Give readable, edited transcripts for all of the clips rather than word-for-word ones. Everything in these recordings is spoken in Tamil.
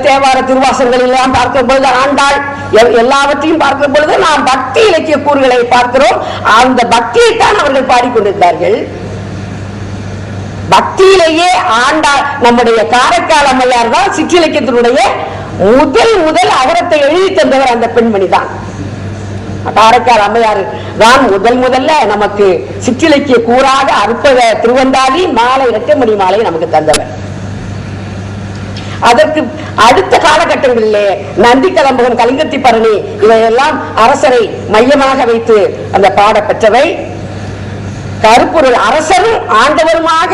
தேவார திருவாசகங்கள் எல்லாம் பார்க்கிற பொழுது ஆண்டாள் எல்லாவற்றையும் பார்க்கிற பொழுது நாம் பக்தி இலக்கிய கூறுகளை பார்க்கிறோம். அந்த பக்தியைத்தான் அவர்கள் பாடிக்கொண்டிருந்தார்கள். பக்தியிலேயே ஆண்டாள் நம்முடைய காரைக்கால் அம்மையார் தான் சிற்றிலக்கியத்தினுடைய முதல் அகரத்தை எழுதி தந்தவர் அந்த பெண்மணி தான். காரைக்கால் அம்மையார் தான் முதல்ல நமக்கு சிற்றிலக்கிய கூறாக அற்புத திருவந்தாதி மாலை இரட்டைமணி மாலை நமக்கு தந்தவர். அதற்கு அடுத்த காலகட்டங்களிலே நந்தி கலம்பகம், கலிங்கத்தி பரணி இவையெல்லாம் அரசரை மையமாக வைத்து அந்த பாட பெற்றவை. கருப்பொருள் அரசரும் ஆண்டவருமாக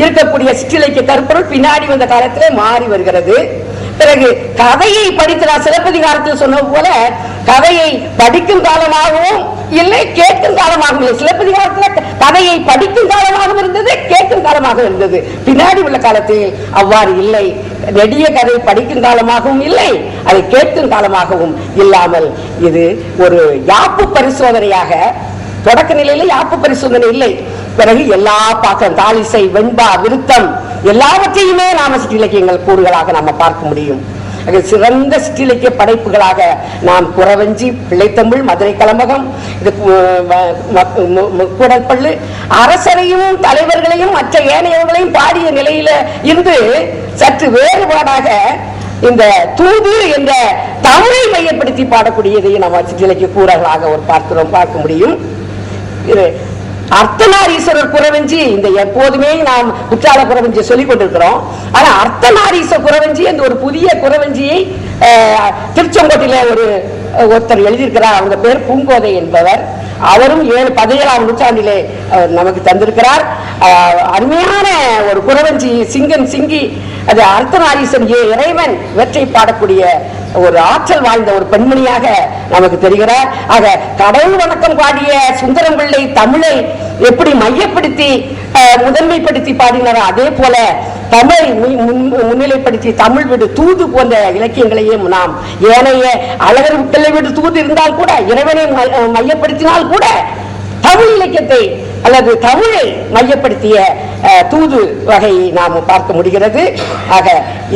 இருக்கக்கூடிய சிற்றிலக்கிய கருப்பொருள் பின்னாடி வந்த காலத்திலே மாறி வருகிறது. பிறகு கதையை படித்த சிலப்பதிகாரத்தில் சொன்னது போல கதையை படிக்கும் காலமாகவும் இல்லை, கேட்கும் காலமாகவும் இல்லை. சிலப்பதிகாரத்தில் கதையை படிக்கும் காலமாகவும் இருந்தது, கேட்கும் காலமாக இருந்தது. பின்னாடி உள்ள காலத்தில் அவ்வாறு இல்லை. நெடிய கதை படிக்கும் காலமாகவும் இல்லை, அதை கேட்கும் காலமாகவும் இல்லாமல் இது ஒரு யாப்பு பரிசோதனையாக, தொடக்க நிலையில யாப்பு பரிசோதனை இல்லை. பிறகு எல்லா பாக்கம் தாளிசை, வெண்பா, விருத்தம் எல்லாவற்றையுமே நாம சிற்றிலக்கியங்கள் கூறுகளாக நாம பார்க்க முடியும். சிறந்த சிற்றிலக்கிய படைப்புகளாக நாம் குறவஞ்சி, பிள்ளைத்தமிழ், மதுரை கலம்பகம், இது முக்கூடற்பள்ளு அரசரையும் தலைவர்களையும் மற்ற ஏனையவர்களையும் பாடிய நிலையில இருந்து சற்று வேறுபாடாக இந்த தூது என்ற தமிழை மையப்படுத்தி பாடக்கூடியதையும் நம்ம சிற்றிலக்கிய கூறர்களாக ஒரு பார்க்க முடியும். அர்த்தநாரீஸ்வரர் குறவஞ்சி இந்த எப்போதுமே நாம் குற்றால குறவஞ்சியை சொல்லிக் கொண்டிருக்கிறோம். ஆனா அர்த்தநாரீஸ்வரர் குறவஞ்சி என்ற ஒரு புதிய குறவஞ்சியை திருச்செங்கோட்டில ஒருத்தர் எழுதியிருக்கிறார். அவங்க பேர் பூங்கோதை என்பவர். அவரும் 17ஆம் நூற்றாண்டிலே நமக்கு தந்திருக்கிறார். அருமையான ஒரு குறவஞ்சி, சிங்கன் சிங்கி, அது அர்த்தநாரீஸ்வரன் இறைவன் இவற்றை பாடக்கூடிய ஒரு ஆற்றல் வாழ்ந்த ஒரு பெண்மணியாக நமக்கு தெரிகிறார். ஆக கடவுள் வணக்கம் பாடிய சுந்தரம் பிள்ளை தமிழை எப்படி மையப்படுத்தி முதன்மைப்படுத்தி பாடினாரோ அதே போல தமிழை முன்னிலைப்படுத்தி தமிழ் வீடு, தூது போன்ற இலக்கியங்களையும் நாம் ஏனைய அழகர் விட்டலை வீடு தூது இருந்தால் கூட, இறைவனை மையப்படுத்தினால் கூட தமிழ் இலக்கியத்தை அல்லது தமிழை மையப்படுத்திய தூது வகையை நாம் பார்க்க முடிகிறது. ஆக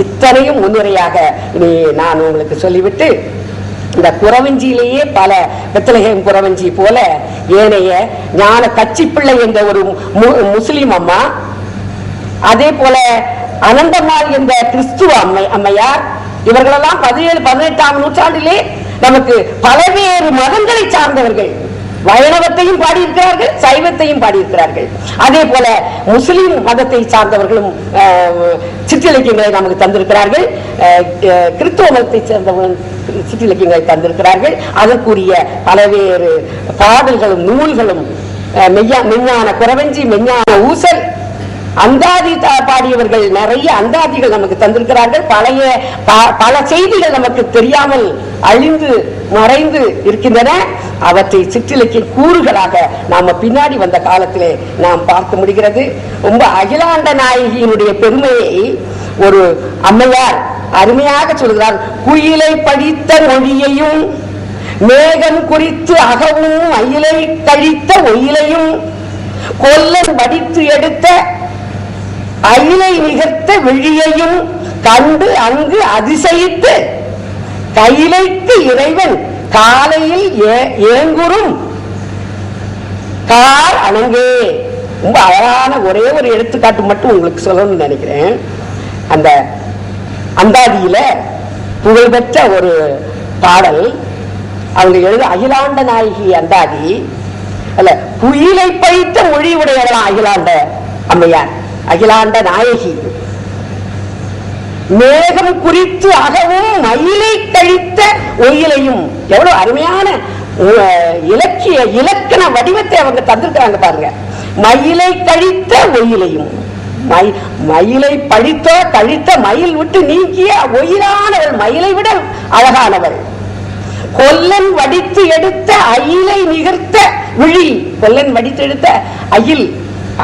இத்தனையும் முன்னுரையாக இனி நான் உங்களுக்கு சொல்லிவிட்டு, இந்த குறவஞ்சியிலேயே பல பெத்லகேம் குறவஞ்சி போல ஏனைய ஞான கச்சிப்பிள்ளை என்ற ஒரு முஸ்லிம் அம்மா, அதே போல அனந்தம்மாள் என்ற கிறிஸ்துவ அம்மையார், இவர்களெல்லாம் 17, 18ஆம் நூற்றாண்டிலே நமக்கு பல்வேறு மதங்களை சார்ந்தவர்கள். வைணவத்தையும் பாடியிருக்கிறார்கள், சைவத்தையும் பாடியிருக்கிறார்கள். அதே போல முஸ்லிம் மதத்தை சார்ந்தவர்களும் சிற்றிலக்கியங்களை நமக்கு தந்திருக்கிறார்கள். கிறிஸ்துவ மதத்தை சேர்ந்தவர்கள் சிற்றிலக்கியங்களை தந்திருக்கிறார்கள். அதற்குரிய பல்வேறு பாடல்களும் நூல்களும் மெஞ்ஞான குறவஞ்சி, மெஞ்ஞான ஊசல், அந்தாதி பாடியவர்கள் நிறைய அந்தாதிகள் நமக்கு தந்திருக்கிறார்கள். பல செய்திகள் நமக்கு தெரியாமல் அழிந்து மறைந்து இருக்கின்றன. அவற்றை சிற்றிலக்கிய கூறுகளாக நாம பின்னாடி வந்த காலத்திலே நாம் பார்க்க முடிகிறது. ரொம்ப அகிலாண்ட நாயகியினுடைய பெருமையை ஒரு அம்மையார் அருமையாக சொல்கிறார். குயிலை படித்த மொழியையும் மேகம் குறித்து அகவும் அயிலை கழித்த ஒயிலையும் கொல்லன் வடித்து எடுத்த அயிலை நிகழ்த்த விழியையும் கண்டு அங்கு அதிசயித்து கையிலைக்கு இறைவன் காலையில் ஏங்குறும் கார் அணங்கே. ரொம்ப அழகான ஒரே ஒரு எடுத்துக்காட்டு மட்டும் உங்களுக்கு சொல்லணும்னு நினைக்கிறேன். அந்த அந்தாதியில புகழ்பெற்ற ஒரு பாடல் அவங்க எழுத அகிலாண்ட நாயகி அந்தாதி அல்ல, குயிலை பழித்த மொழி உடையவர்களாம் அகிலாண்ட அம்மையார், அகிலாண்ட நாயகி. மேகம் குறித்து அகவும் மயிலை கழித்த ஒயிலையும், எவ்வளவு அருமையான இலக்கண வடிவத்தை அவங்க தந்திருக்கிறாங்க பாருங்க. மயிலை கழித்த ஒயிலையும், மயிலை பழித்த கழித்த மயில் விட்டு நீக்கிய ஒயிலானவள், மயிலை விட அழகானவள். கொல்லன் வடித்து எடுத்த அயிலை நிகர்த்த விழி, கொல்லன் வடித்து எடுத்த அயில்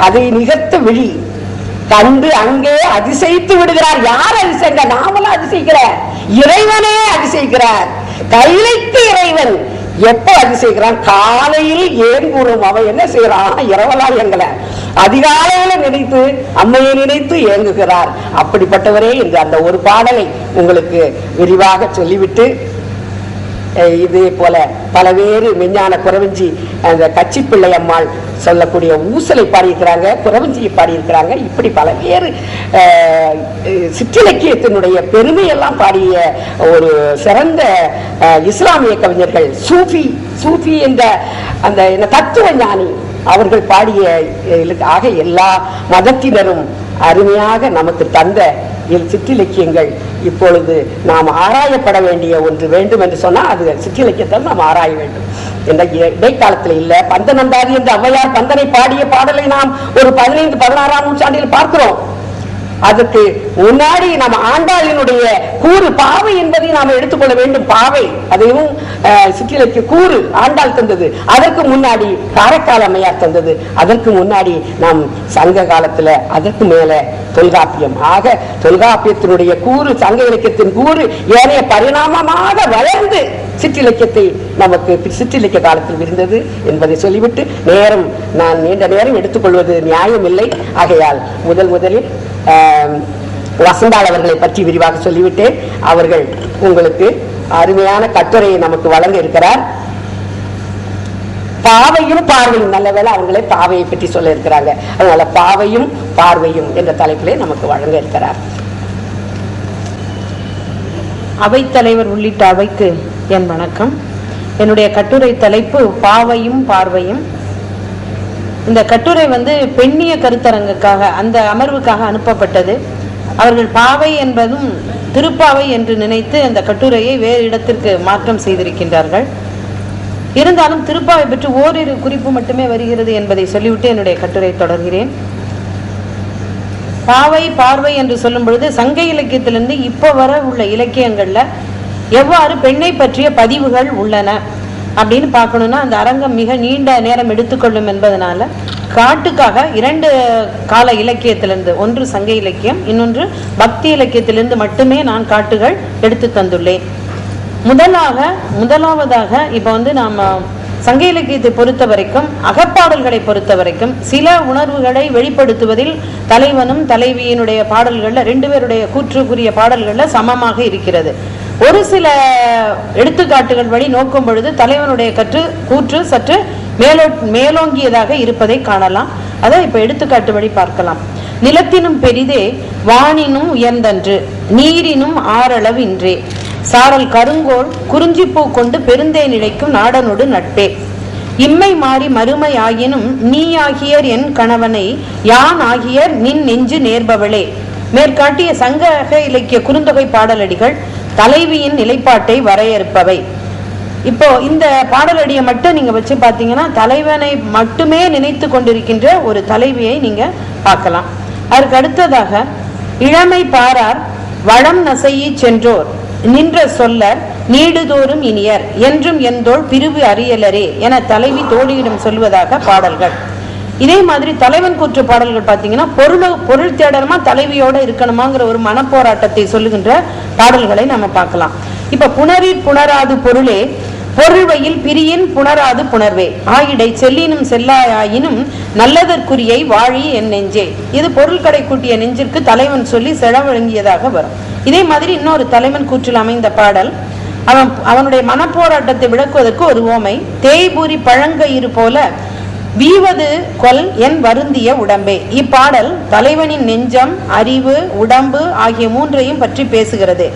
அதை நிகர்த்த விழி கண்டு அங்கே அதிசயித்து விடுகிறார். யார் அதிசயிக்க? நாமளும் அதிசயிக்கிறார், இறைவனே அதிசயிக்கிறார். கைலைக்கு இறைவன் எப்ப அதிசயிக்கிறான்? காலையில் ஏன் கூறும் அவன் என்ன செய்யறான்? இரவலால் எங்களை அதிகாலையில நினைத்து அம்மையை நினைத்து ஏங்குகிறார். அப்படிப்பட்டவரே என்று அந்த ஒரு பாடலை உங்களுக்கு விரிவாக சொல்லிவிட்டு, இதே போல பலவேறு மெஞ்ஞான குறவஞ்சி அந்த கட்சி பிள்ளை அம்மாள் சொல்லக்கூடிய ஊசலை பாடியிருக்கிறாங்க, குறவஞ்சியை பாடியிருக்கிறாங்க. இப்படி பலவேறு சிற்றிலக்கியத்தினுடைய பெருமையெல்லாம் பாடிய ஒரு சிறந்த இஸ்லாமிய கவிஞர்கள், சூஃபி என்ற அந்த தத்துவ ஞானி அவர்கள் பாடிய ஆக எல்லா மதத்தினரும் அருமையாக நமக்கு தந்த சிற்றிலக்கியங்கள் இப்பொழுது நாம் ஆராயப்பட வேண்டிய ஒன்று வேண்டும் என்று சொன்னால் அது சிற்றிலக்கியத்தால் நாம் ஆராய வேண்டும். என்ற இடைக்காலத்தில் இல்ல, பந்தனந்தாதி என்று ஔவையார் பந்தனை பாடிய பாடலை நாம் ஒரு 15, 16ஆம் நூற்றாண்டில் பார்க்கிறோம். அதுக்கு முன்னாடி நம்ம ஆண்டாளினுடைய கூறு பாவை என்பதை நாம் எடுத்துக்கொள்ள வேண்டும். பாவை அதையும் சிற்றிலக்கிய கூறு ஆண்டாள் தந்தது. அதற்கு முன்னாடி காரைக்கால் அம்மையார் தந்தது. அதற்கு முன்னாடி நாம் சங்க காலத்துல, அதற்கு மேல தொல்காப்பியம். ஆக தொல்காப்பியத்தினுடைய கூறு, சங்க இலக்கியத்தின் கூறு ஏனைய பரிணாமமாக வளர்ந்து சிற்றிலக்கியத்தை நமக்கு சிற்றிலக்கிய காலத்தில் இருந்தது என்பதை சொல்லிவிட்டு, நான் நீண்ட நேரம் எடுத்துக்கொள்வது நியாயம் இல்லை. ஆகையால் முதலில் வசந்தாள் அவர்களை பற்றி விரிவாக சொல்லிவிட்டேன். அவர்கள் உங்களுக்கு அருமையான கட்டுரையை நமக்கு வழங்க இருக்கிறார். பாவையும் பார்வையும், நல்ல வேளை அவங்களே பாவையை பற்றி சொல்ல இருக்கிறாங்க. அதனால பாவையும் பார்வையும் என்ற தலைப்பிலே நமக்கு வழங்க இருக்கிறார். அவைத்தலைவர் உள்ளிட்ட அவைக்கு என் வணக்கம். என்னுடைய கட்டுரை தலைப்பு பாவையும் பார்வையும். இந்த கட்டுரை பெண்ணிய கருத்தரங்குக்காக, அந்த அமர்வுக்காக அனுப்பப்பட்டது. அவர்கள் பாவை என்பதும் திருப்பாவை என்று நினைத்து அந்த கட்டுரையை வேறு இடத்திற்கு மாற்றம் செய்திருக்கின்றார்கள். இருந்தாலும் திருப்பாவை பற்றி ஓரிரு குறிப்பு மட்டுமே வருகிறது என்பதை சொல்லிவிட்டு என்னுடைய கட்டுரை தொடர்கிறேன். பாவை பார்வை என்று சொல்லும் பொழுது சங்க இலக்கியத்திலிருந்து இப்போ வர உள்ள இலக்கியங்கள்ல எவ்வாறு பெண்ணை பற்றிய பதிவுகள் உள்ளன அப்படின்னு பார்க்கணும்னா அந்த அரங்கம் மிக நீண்ட நேரம் எடுத்துக்கொள்ளும் என்பதனால காட்டுக்காக 2 கால இலக்கியத்திலிருந்து, ஒன்று சங்க இலக்கியம், இன்னொன்று பக்தி இலக்கியத்திலிருந்து மட்டுமே நான் காட்டுகள் எடுத்து தந்துள்ளேன். முதலாவதாக இப்போ நாம் சங்க இலக்கியத்தை பொறுத்த வரைக்கும், அகப்பாடல்களை பொறுத்த வரைக்கும் சில உணர்வுகளை வெளிப்படுத்துவதில் தலைவனும் தலைவியினுடைய பாடல்கள்ல 2 பேருடைய கூற்றுக்குரிய பாடல்கள்ல சமமாக இருக்கிறது. ஒரு சில எடுத்துக்காட்டுகள் வழி நோக்கும் பொழுது தலைவனுடைய கூற்று சற்று மேலோங்கியதாக இருப்பதை காணலாம். அதை இப்ப எடுத்துக்காட்டு வழி பார்க்கலாம். நிலத்தினும் பெரிதே வானினும் உயர்ந்தன்று, நீரினும் ஆறளவு இன்றே, சாரல் கருங்கோள் குறிஞ்சிப்பூ கொண்டு பெருந்தே நிலைக்கும் நாடனோடு நட்பே, இம்மை மாறி மறுமை ஆகினும் நீ ஆகியர் என் கணவனை யான் ஆகியர் நின் நெஞ்சு நேர்பவளே. மேற்காட்டிய சங்க இலக்கிய குறுந்தொகை பாடலடிகள் தலைவியின் நிலைப்பாட்டை வரையறுப்பவை. இப்போ இந்த பாடலடியை மட்டும் நீங்க வச்சு பார்த்தீங்கன்னா தலைவனை மட்டுமே நினைத்து கொண்டிருக்கின்ற ஒரு தலைவியை நீங்க பார்க்கலாம். அதற்கு அடுத்ததாக, இளமை பாரார் வளம் நசையி சென்றோர் நின்ற சொல்லர் நீடுதோறும் இனியர் என்றும் எந்தோள் பிரிவு அறியலரே என தலைவி தோழியிடம் சொல்வதாக பாடல்கள். இதே மாதிரி தலைவன் கூற்று பாடல்கள் பார்த்தீங்கன்னா பொருள் தேடணுமா தலைவியோட இருக்கணுமாங்கிற ஒரு மனப்போராட்டத்தை சொல்லுகின்ற பாடல்களை நம்ம பார்க்கலாம். இப்ப புணரிற் புணராது பொருளே பொருள்வையில் பிரியின் புணராது புணர்வே ஆயிடை செல்லினும் செல்லாயினும் நல்லதற்குரியை வாழி என் நெஞ்சே. இது பொருள் கடை கூட்டிய நெஞ்சிற்கு தலைவன் சொல்லி செலவழங்கியதாக வரும். இதே மாதிரி இன்னொரு தலைவன் கூற்றில் அமைந்த பாடல் அவனுடைய மனப்போராட்டத்தை விளக்குவதற்கு ஒரு ஓமை. தேய்பூரி பழங்கயிறு போல வீவது கொல் என் வருந்திய உடம்பே. இப்பாடல் தலைவனின் நெஞ்சம், அறிவு, உடம்பு ஆகிய 3ஐயும் பற்றி பேசுகிறது.